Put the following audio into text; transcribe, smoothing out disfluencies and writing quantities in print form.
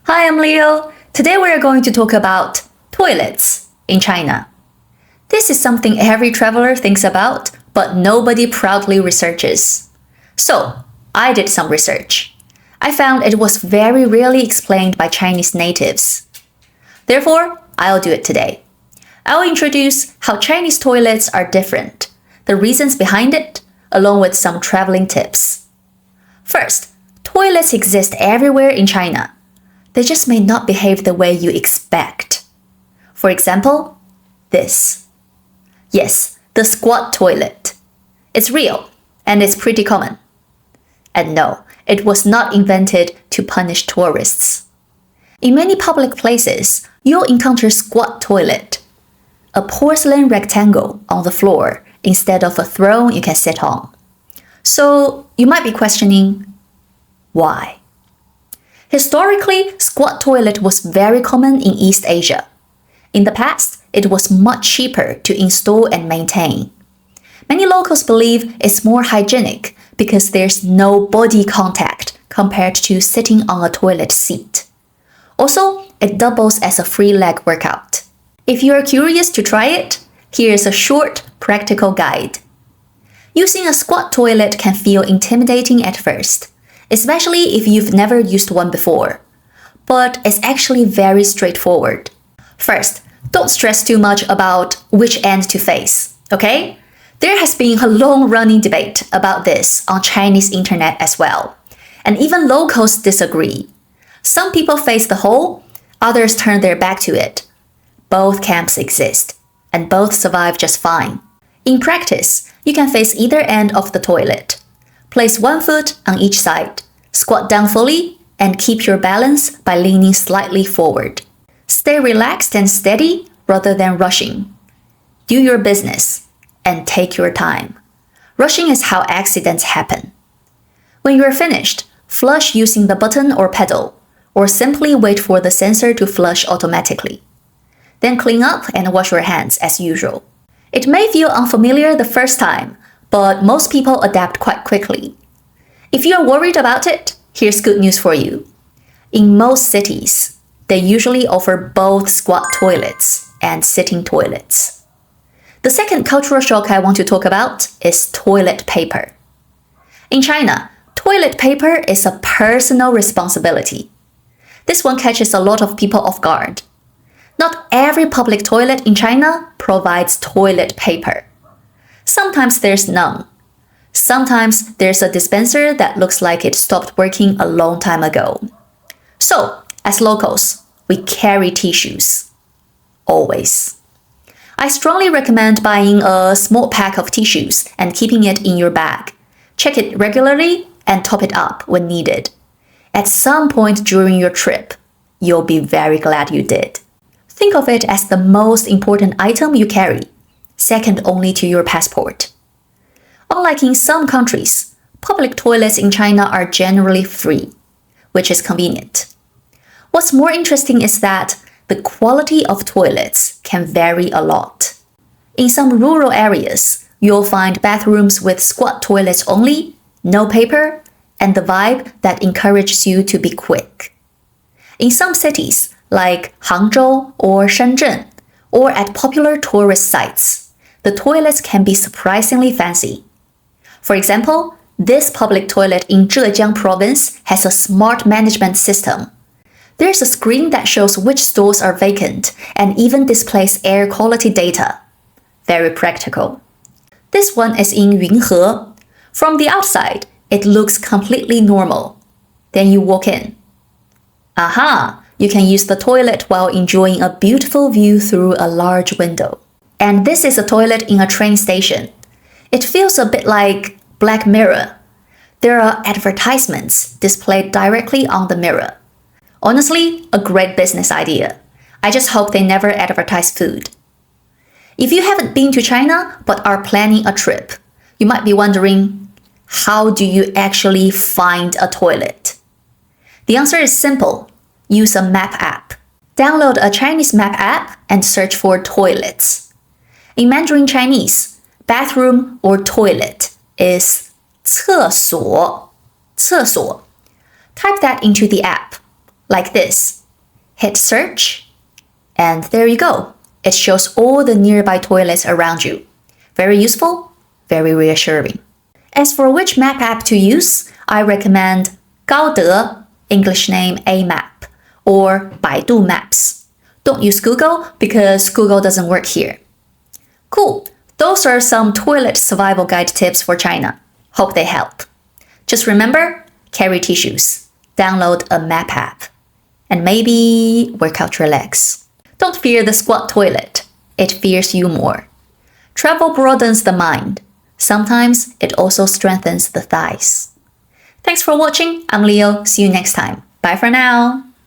Hi, I'm Leo. Today we are going to talk about toilets in China. This is something every traveler thinks about, but nobody proudly researches. So, I did some research. I found it was very rarely explained by Chinese natives. Therefore, I'll do it today. I'll introduce how Chinese toilets are different, the reasons behind it, along with some traveling tips. First, toilets exist everywhere in China. They just may not behave the way you expect. For example, this. Yes, the squat toilet. It's real, and it's pretty common. And no, it was not invented to punish tourists. In many public places, you'll encounter squat toilet, a porcelain rectangle on the floor instead of a throne you can sit on. So you might be questioning, why? Historically, squat toilet was very common in East Asia. In the past, it was much cheaper to install and maintain. Many locals believe it's more hygienic because there's no body contact compared to sitting on a toilet seat. Also, it doubles as a free leg workout. If you are curious to try it, here's a short, practical guide. Using a squat toilet can feel intimidating at first, especially if you've never used one before. But it's actually very straightforward. First, don't stress too much about which end to face, okay? There has been a long-running debate about this on Chinese internet as well, and even locals disagree. Some people face the hole, others turn their back to it. Both camps exist, and both survive just fine. In practice, you can face either end of the toilet. Place one foot on each side, squat down fully, and keep your balance by leaning slightly forward. Stay relaxed and steady rather than rushing. Do your business and take your time. Rushing is how accidents happen. When you're finished, flush using the button or pedal, or simply wait for the sensor to flush automatically. Then clean up and wash your hands as usual. It may feel unfamiliar the first time, but most people adapt quite quickly. If you're worried about it, here's good news for you. In most cities, they usually offer both squat toilets and sitting toilets. The second cultural shock I want to talk about is toilet paper. In China, toilet paper is a personal responsibility. This one catches a lot of people off guard. Not every public toilet in China provides toilet paper. Sometimes there's none. Sometimes there's a dispenser that looks like it stopped working a long time ago. So, as locals, we carry tissues. Always. I strongly recommend buying a small pack of tissues and keeping it in your bag. Check it regularly and top it up when needed. At some point during your trip, you'll be very glad you did. Think of it as the most important item you carry, second only to your passport. Unlike in some countries, public toilets in China are generally free, which is convenient. What's more interesting is that the quality of toilets can vary a lot. In some rural areas, you'll find bathrooms with squat toilets only, no paper, and the vibe that encourages you to be quick. In some cities, like Hangzhou or Shenzhen, or at popular tourist sites, the toilets can be surprisingly fancy. For example, this public toilet in Zhejiang province has a smart management system. There's a screen that shows which stalls are vacant and even displays air quality data. Very practical. This one is in Yunhe. From the outside, it looks completely normal. Then you walk in. Aha! You can use the toilet while enjoying a beautiful view through a large window. And this is a toilet in a train station. It feels a bit like Black Mirror. There are advertisements displayed directly on the mirror. Honestly, a great business idea. I just hope they never advertise food. If you haven't been to China but are planning a trip, you might be wondering, how do you actually find a toilet? The answer is simple. Use a map app. Download a Chinese map app and search for toilets. In Mandarin Chinese, bathroom or toilet is 厕所. Type that into the app. like this. Hit search, and there you go. It shows all the nearby toilets around you. Very useful, very reassuring. As for which map app to use, I recommend 高德, English name A-Map, or Baidu Maps. Don't use Google because Google doesn't work here. Cool, those are some toilet survival guide tips for China. Hope they help. Just remember, carry tissues, download a map app, and maybe work out your legs. Don't fear the squat toilet. It fears you more. Travel broadens the mind. Sometimes it also strengthens the thighs. Thanks for watching. I'm Leo. See you next time. Bye for now.